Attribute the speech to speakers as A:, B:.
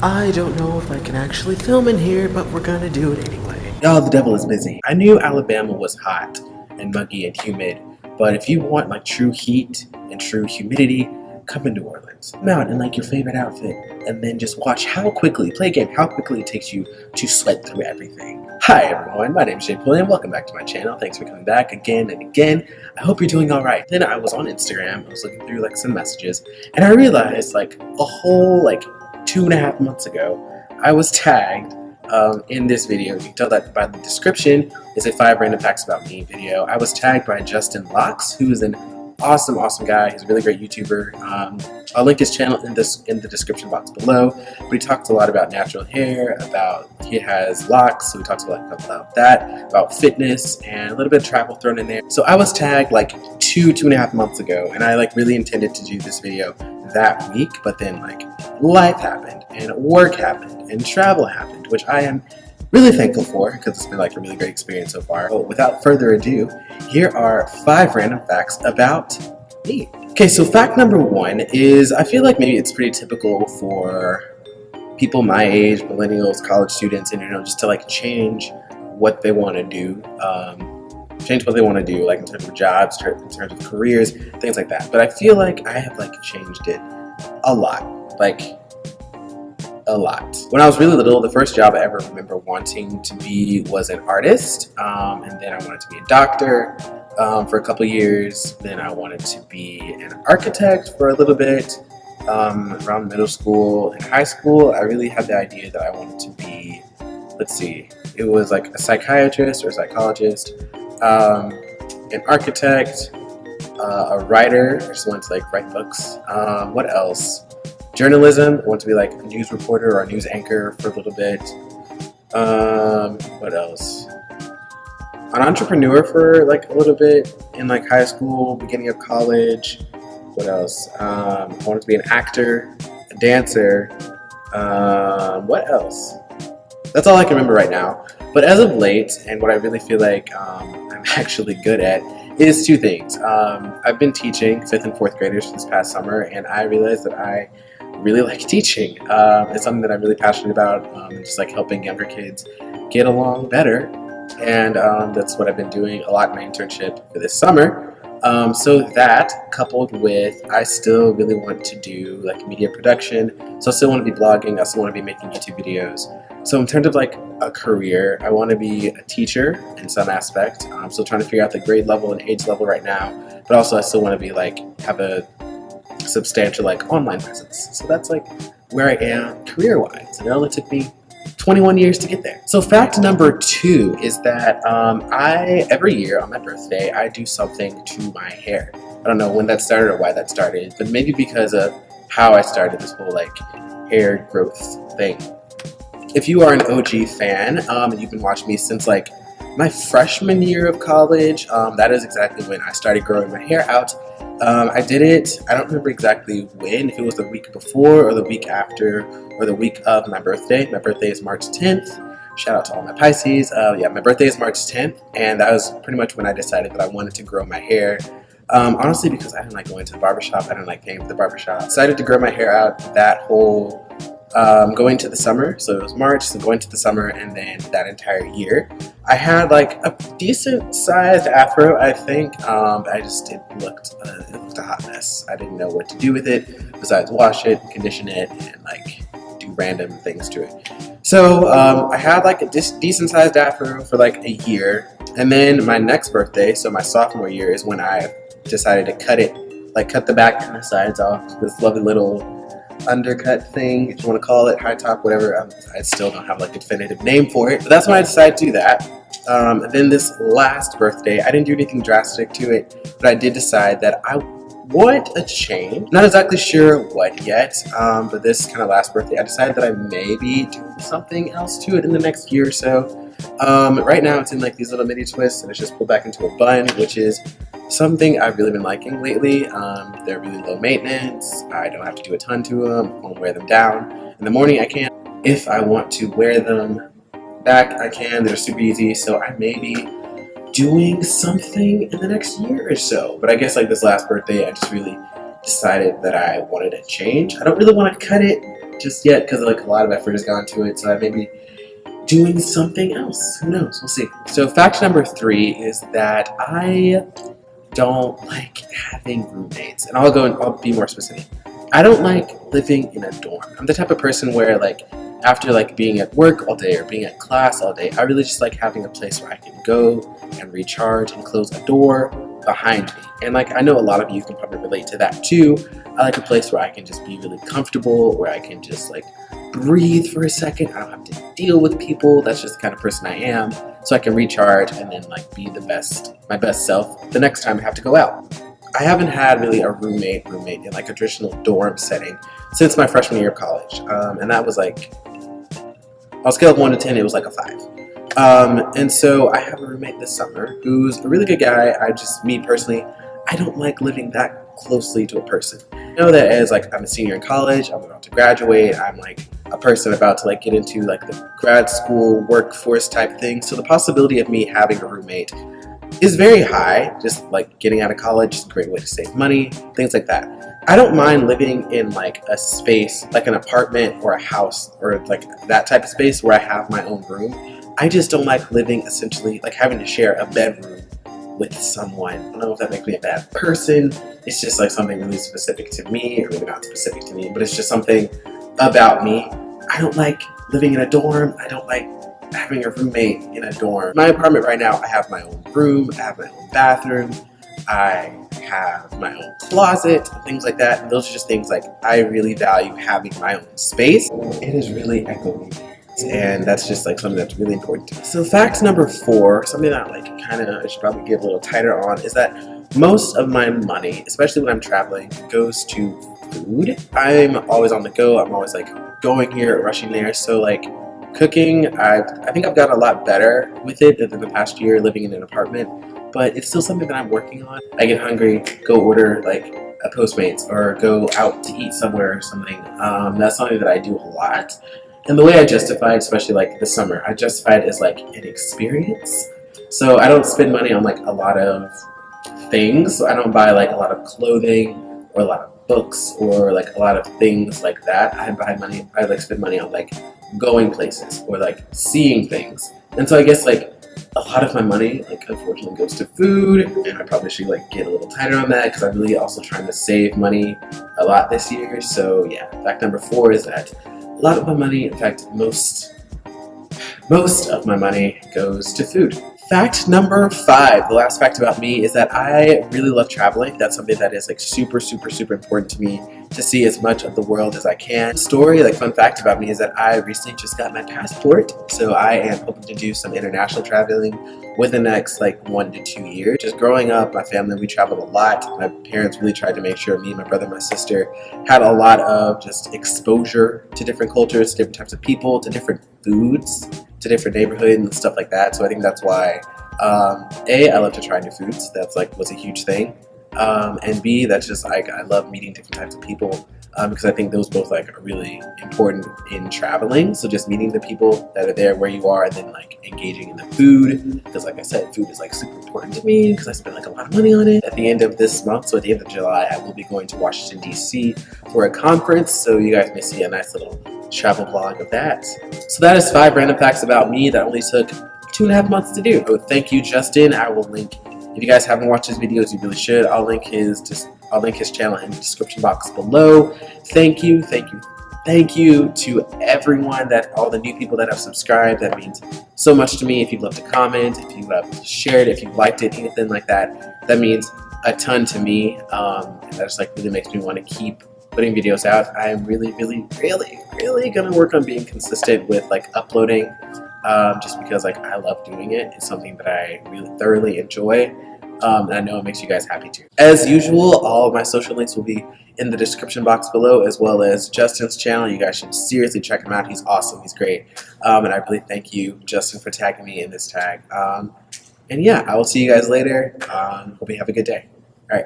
A: I don't know if I can actually film in here, but we're gonna do it anyway. Y'all, the devil is busy. I knew Alabama was hot and muggy and humid, but if you want like true heat and true humidity, come to New Orleans. Come out in like your favorite outfit and then just watch play a game, how quickly it takes you to sweat through everything. Hi everyone, my name is Jay Pulley and welcome back to my channel. Thanks for coming back again and again. I hope you're doing alright. Then I was on Instagram, I was looking through like some messages, and I realized like a whole 2.5 months ago, I was tagged in this video. You can tell that by the description. It's a 5 random facts about me video. I was tagged by Justin Locks, who is an awesome guy. He's a really great YouTuber. I'll link his channel in the description box below. But he talks a lot about natural hair, he has locks, so he talks a lot about that, about fitness, and a little bit of travel thrown in there. So I was tagged like 2.5 months ago, and I really intended to do this video that week, but then life happened, and work happened, and travel happened, which I am really thankful for because it's been a really great experience so far. So without further ado, here are 5 random facts about me. Okay, so fact number 1 is, I feel like maybe it's pretty typical for people my age, millennials, college students, and just to change what they want to do. Change what they want to do, in terms of jobs, in terms of careers, things like that. But I feel like I have changed it a lot, a lot. When I was really little, the first job I ever remember wanting to be was an artist, and then I wanted to be a doctor for a couple years. Then I wanted to be an architect for a little bit. Around middle school and high school, I really had the idea that I wanted to be, it was a psychiatrist or a psychologist, an architect, a writer. I just wanted to write books. What else? Journalism. I want to be a news reporter or a news anchor for a little bit. What else? An entrepreneur for a little bit in high school, beginning of college. What else? I wanted to be an actor, a dancer. What else? That's all I can remember right now. But as of late, and what I really feel like I'm actually good at, is 2 things. I've been teaching 5th and 4th graders this past summer, and I realized that I really like teaching. It's something that I'm really passionate about, and just helping younger kids get along better. And that's what I've been doing a lot in my internship for this summer. So that, coupled with, I still really want to do media production, so I still want to be blogging, I still want to be making YouTube videos. So in terms of a career, I want to be a teacher in some aspect. I'm still trying to figure out the grade level and age level right now, but also I still want to be have a substantial online presence. So that's where I am career-wise. It only took me 21 years to get there. So fact number 2 is that every year on my birthday, I do something to my hair. I don't know when that started or why that started, but maybe because of how I started this whole hair growth thing. If you are an OG fan, and you've been watching me since my freshman year of college, that is exactly when I started growing my hair out. I did it, I don't remember exactly when, if it was the week before or the week after or the week of my birthday. My birthday is March 10th. Shout out to all my Pisces. Yeah, my birthday is March 10th, and that was pretty much when I decided that I wanted to grow my hair. Honestly, because I didn't like going to the barbershop, I didn't like paying for the barbershop. I decided to grow my hair out that whole going to the summer. So it was March, so going to the summer, and then that entire year I had a decent sized afro, I think. It looked a hot mess. I didn't know what to do with it besides wash it, condition it, and do random things to it. So I had a decent sized afro for a year, and then my next birthday, so my sophomore year, is when I decided to cut it, cut the back and the sides off. This lovely little undercut thing, if you want to call it, high top, whatever. I still don't have a definitive name for it, but that's when I decided to do that. Then this last birthday, I didn't do anything drastic to it, but I did decide that I want a change. Not exactly sure what yet, but this kind of last birthday, I decided that I may be doing something else to it in the next year or so. Right now it's in these little mini twists, and it's just pulled back into a bun, which is something I've really been liking lately. They're really low maintenance. I don't have to do a ton to them. I won't wear them down. In the morning I can. If I want to wear them back, I can. They're super easy, so I may be doing something in the next year or so. But I guess this last birthday, I just really decided that I wanted to change. I don't really want to cut it just yet because like a lot of effort has gone to it, so I may be doing something else. Who knows? We'll see. So fact number 3 is that I don't like having roommates, and I'll be more specific. I don't like living in a dorm. I'm the type of person where like after like being at work all day or being at class all day, I really just like having a place where I can go and recharge and close a door behind me. And like I know a lot of you can probably relate to that too. I like a place where I can just be really comfortable, where I can just like breathe for a second. I don't have to deal with people. That's just the kind of person I am. So I can recharge and then like be my best self the next time I have to go out. I haven't had really a roommate in like a traditional dorm setting since my freshman year of college. And that was like, on a scale of 1 to 10, it was like a 5. And so I have a roommate this summer who's a really good guy. Me personally, I don't like living that closely to a person. I know that as like I'm a senior in college, I'm about to graduate, I'm like a person about to like get into like the grad school workforce type thing. So the possibility of me having a roommate is very high. Just like getting out of college is a great way to save money, things like that. I don't mind living in like a space, like an apartment or a house or like that type of space where I have my own room. I just don't like living essentially like having to share a bedroom with someone. I don't know if that makes me a bad person. It's just like something really specific to me, or maybe not specific to me, but it's just something about me. I don't like living in a dorm. I don't like having a roommate in a dorm. My apartment right now, I have my own room, I have my own bathroom, I have my own closet, things like that. And those are just things like I really value having my own space. It is really echoing, and that's just like something that's really important to me. So fact number 4, something that like kind of I should probably give a little tighter on, is that most of my money, especially when I'm traveling, goes to food. I'm always on the go. I'm always like going here, rushing there. So like cooking, I think I've gotten a lot better with it than the past year living in an apartment, but it's still something that I'm working on. I get hungry, go order like a Postmates or go out to eat somewhere or something. That's something that I do a lot. And the way I justify it, especially like this summer, I justify it as like an experience. So I don't spend money on like a lot of things. So I don't buy like a lot of clothing or a lot of books or like a lot of things like that. I like spend money on like going places or like seeing things. And so I guess like a lot of my money like unfortunately goes to food, and I probably should like get a little tighter on that because I'm really also trying to save money a lot this year. So yeah, fact number 4 is that a lot of my money, in fact most of my money goes to food. Fact number 5, the last fact about me, is that I really love traveling. That's something that is like super important to me, to see as much of the world as I can. Story, like fun fact about me, is that I recently just got my passport, so I am hoping to do some international traveling within the next like 1 to 2 years. Just growing up, my family, we traveled a lot. My parents really tried to make sure me, my brother, and my sister had a lot of just exposure to different cultures, to different types of people, to different foods, to different neighborhoods and stuff like that. So I think that's why A, I love to try new foods. That's like was a huge thing. And B, that's just like I love meeting different types of people because I think those both like are really important in traveling. So just meeting the people that are there where you are, and then like engaging in the food, because like I said, food is like super important to me because I spend like a lot of money on it. At the end of this month, so at the end of July, I will be going to Washington DC for a conference, so you guys may see a nice little travel vlog of that. So that is 5 random facts about me that only took 2.5 months to do. So thank you, Justin. I will link, if you guys haven't watched his videos, you really should. I'll link his channel in the description box below. Thank you to everyone, all the new people that have subscribed. That means so much to me. If you'd love to comment, if you have shared, if you liked it, anything like that, that means a ton to me. And that just like really makes me want to keep putting videos out. I'm really gonna work on being consistent with like uploading, just because like I love doing it. It's something that I really thoroughly enjoy, and I know it makes you guys happy too. As usual, all of my social links will be in the description box below, as well as Justin's channel. You guys should seriously check him out. He's awesome. He's great, and I really thank you, Justin, for tagging me in this tag. And yeah, I will see you guys later. Hope you have a good day. All right.